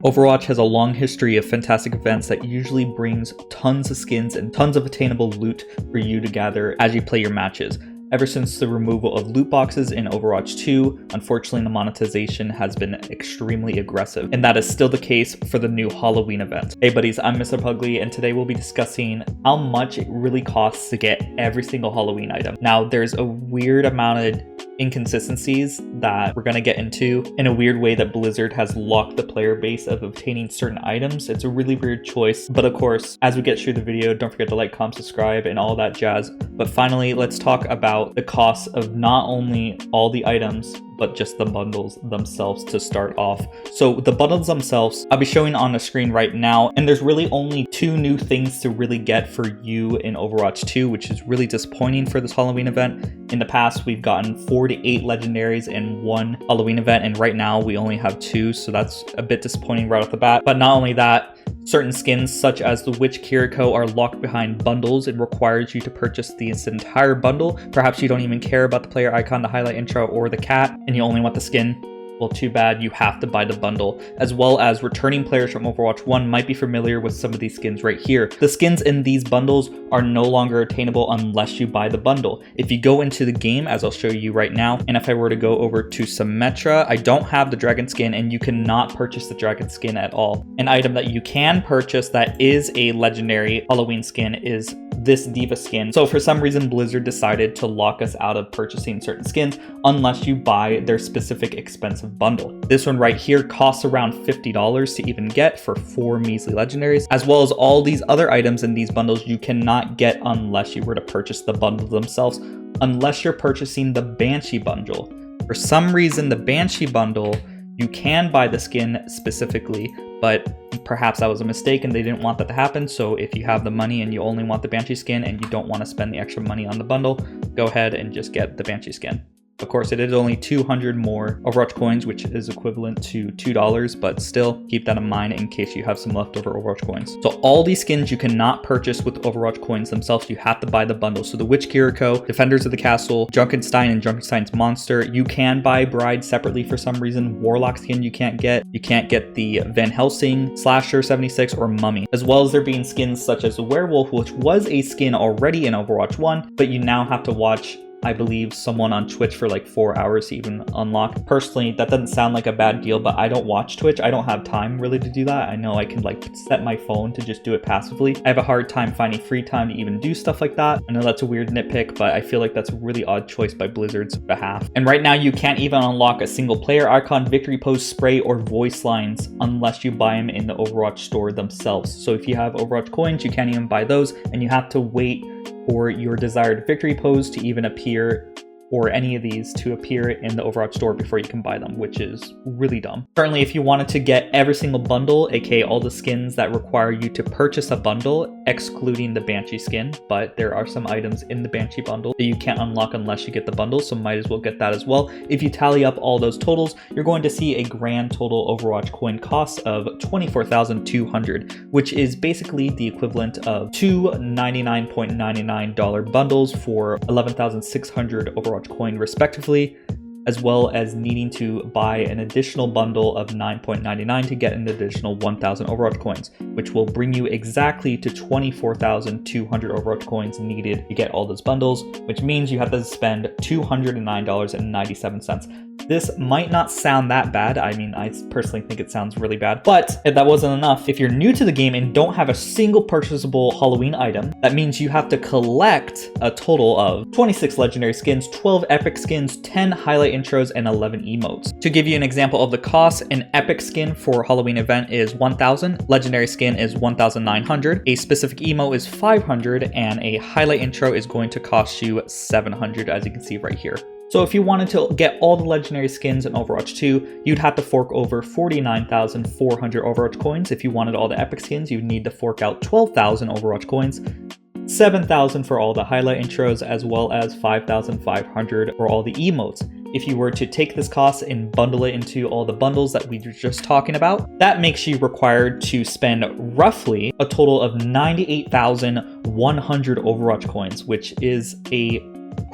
Overwatch has a long history of fantastic events that usually brings tons of skins and tons of attainable loot for you to gather as you play your matches. Ever since the removal of loot boxes in Overwatch 2, unfortunately the monetization has been extremely aggressive, and that is still the case for the new Halloween event. Hey buddies, I'm Mr. Pugly, and today we'll be discussing how much it really costs to get every single Halloween item. Now, there's a weird amount of inconsistencies that we're going to get into in a weird way that Blizzard has locked the player base of obtaining certain items. It's a really weird choice, but of course, as we get through the video, don't forget to like, comment, subscribe, and all that jazz. But finally, let's talk about the cost of not only all the items, but just the bundles themselves to start off. So the bundles themselves, I'll be showing on the screen right now, and there's really only two new things to really get for you in Overwatch 2, which is really disappointing for this Halloween event. In the past, we've gotten 4 to 8 legendaries in one Halloween event, and right now we only have 2, so that's a bit disappointing right off the bat. But not only that, certain skins such as the Witch Kiriko are locked behind bundles. It requires you to purchase the entire bundle. Perhaps you don't even care about the player icon, the highlight intro, or the cat, and you only want the skin. Well, too bad, you have to buy the bundle. As well as returning players from Overwatch 1 might be familiar with some of these skins right here. The skins in these bundles are no longer attainable unless you buy the bundle. If you go into the game, as I'll show you right now, and if I were to go over to Symmetra, I don't have the dragon skin, and you cannot purchase the dragon skin at all. An item that you can purchase that is a legendary Halloween skin is this Diva skin. So for some reason, Blizzard decided to lock us out of purchasing certain skins unless you buy their specific expensive bundle. This one right here costs around $50 to even get for 4 measly legendaries, as well as all these other items in these bundles you cannot get unless you were to purchase the bundle themselves, unless you're purchasing the Banshee bundle. For some reason, the Banshee bundle, you can buy the skin specifically, but perhaps that was a mistake and they didn't want that to happen. So if you have the money and you only want the Banshee skin and you don't want to spend the extra money on the bundle, go ahead and just get the Banshee skin. Of course, it is only 200 more Overwatch coins, which is equivalent to $2, but still keep that in mind in case you have some leftover Overwatch coins. So all these skins you cannot purchase with Overwatch coins themselves. You have to buy the bundle. So the Witch Kiriko, Defenders of the Castle, Junkenstein, and Junkenstein's Monster. You can buy Bride separately for some reason. Warlock skin you can't get. You can't get the Van Helsing, Slasher 76, or Mummy. As well as there being skins such as the Werewolf, which was a skin already in Overwatch 1, but you now have to watch, I believe, someone on Twitch for like 4 hours to even unlock. Personally, that doesn't sound like a bad deal, but I don't watch Twitch. I don't have time really to do that. I know I can like set my phone to just do it passively. I have a hard time finding free time to even do stuff like that. I know that's a weird nitpick, but I feel like that's a really odd choice by Blizzard's behalf. And right now you can't even unlock a single player icon, victory pose, spray, or voice lines unless you buy them in the Overwatch store themselves. So if you have Overwatch coins, you can't even buy those, and you have to wait for your desired victory pose to even appear, or any of these to appear in the Overwatch store before you can buy them, which is really dumb. Currently, if you wanted to get every single bundle, aka all the skins that require you to purchase a bundle, excluding the Banshee skin, but there are some items in the Banshee bundle that you can't unlock unless you get the bundle, so might as well get that as well. If you tally up all those totals, you're going to see a grand total Overwatch coin cost of 24,200, which is basically the equivalent of 2 $99.99 bundles for 11,600 Overwatch coin respectively, as well as needing to buy an additional bundle of 9.99 to get an additional 1,000 Overwatch coins, which will bring you exactly to 24,200 Overwatch coins needed to get all those bundles, which means you have to spend $209.97. This might not sound that bad. I mean, I personally think it sounds really bad, but if that wasn't enough, if you're new to the game and don't have a single purchasable Halloween item, that means you have to collect a total of 26 legendary skins, 12 epic skins, 10 highlight intros, and 11 emotes. To give you an example of the cost, an epic skin for Halloween event is 1,000, legendary skin is 1,900, a specific emote is 500, and a highlight intro is going to cost you 700, as you can see right here. So if you wanted to get all the legendary skins in Overwatch 2, you'd have to fork over 49,400 Overwatch coins. If you wanted all the epic skins, you'd need to fork out 12,000 Overwatch coins, 7,000 for all the highlight intros, as well as 5,500 for all the emotes. If you were to take this cost and bundle it into all the bundles that we were just talking about, that makes you required to spend roughly a total of 98,100 Overwatch coins, which is a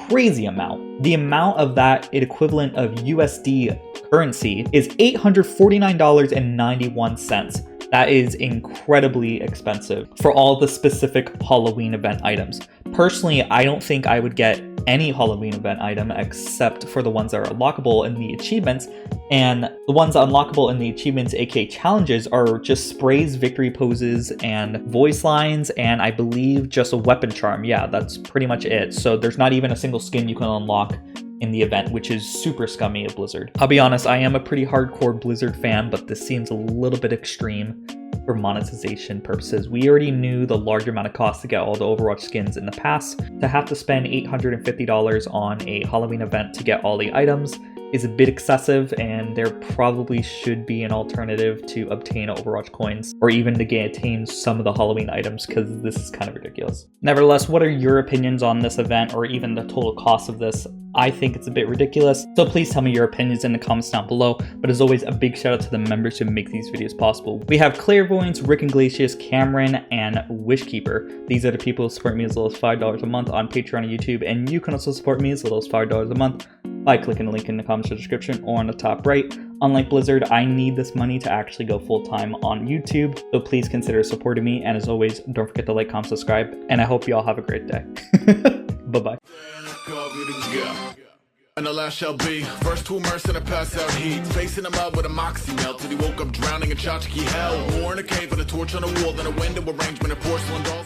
crazy amount. The amount of that equivalent of USD currency is $849.91. That is incredibly expensive for all the specific Halloween event items. Personally, I don't think I would get any Halloween event item except for the ones that are unlockable in the achievements, and the ones unlockable in the achievements, aka challenges, are just sprays, victory poses, and voice lines, and I believe just a weapon charm. Yeah, that's pretty much it. So there's not even a single skin you can unlock in the event, which is super scummy of Blizzard. I'll be honest, I am a pretty hardcore Blizzard fan, but this seems a little bit extreme for monetization purposes. We already knew the large amount of cost to get all the Overwatch skins in the past. To have to spend $850 on a Halloween event to get all the items is a bit excessive, and there probably should be an alternative to obtain Overwatch coins, or even to attain some of the Halloween items, because this is kind of ridiculous. Nevertheless, what are your opinions on this event, or even the total cost of this? I think it's a bit ridiculous, so please tell me your opinions in the comments down below. But as always, a big shout out to the members who make these videos possible. We have Clairvoyance, Rick Iglesias, Cameron, and Wishkeeper. These are the people who support me as little as $5 a month on Patreon and YouTube, and you can also support me as little as $5 a month by clicking the link in the comments description or on the top right. Unlike Blizzard, I need this money to actually go full-time on YouTube, so please consider supporting me. And as always, don't forget to like, comment, subscribe, and I hope you all have a great day. Bye-bye. And the last shall be first to immerse in a pass out heat, facing him out with a moxie melt till he woke up drowning in tchotchke hell. War in a cave with a torch on a wall, then a window arrangement of porcelain dolls.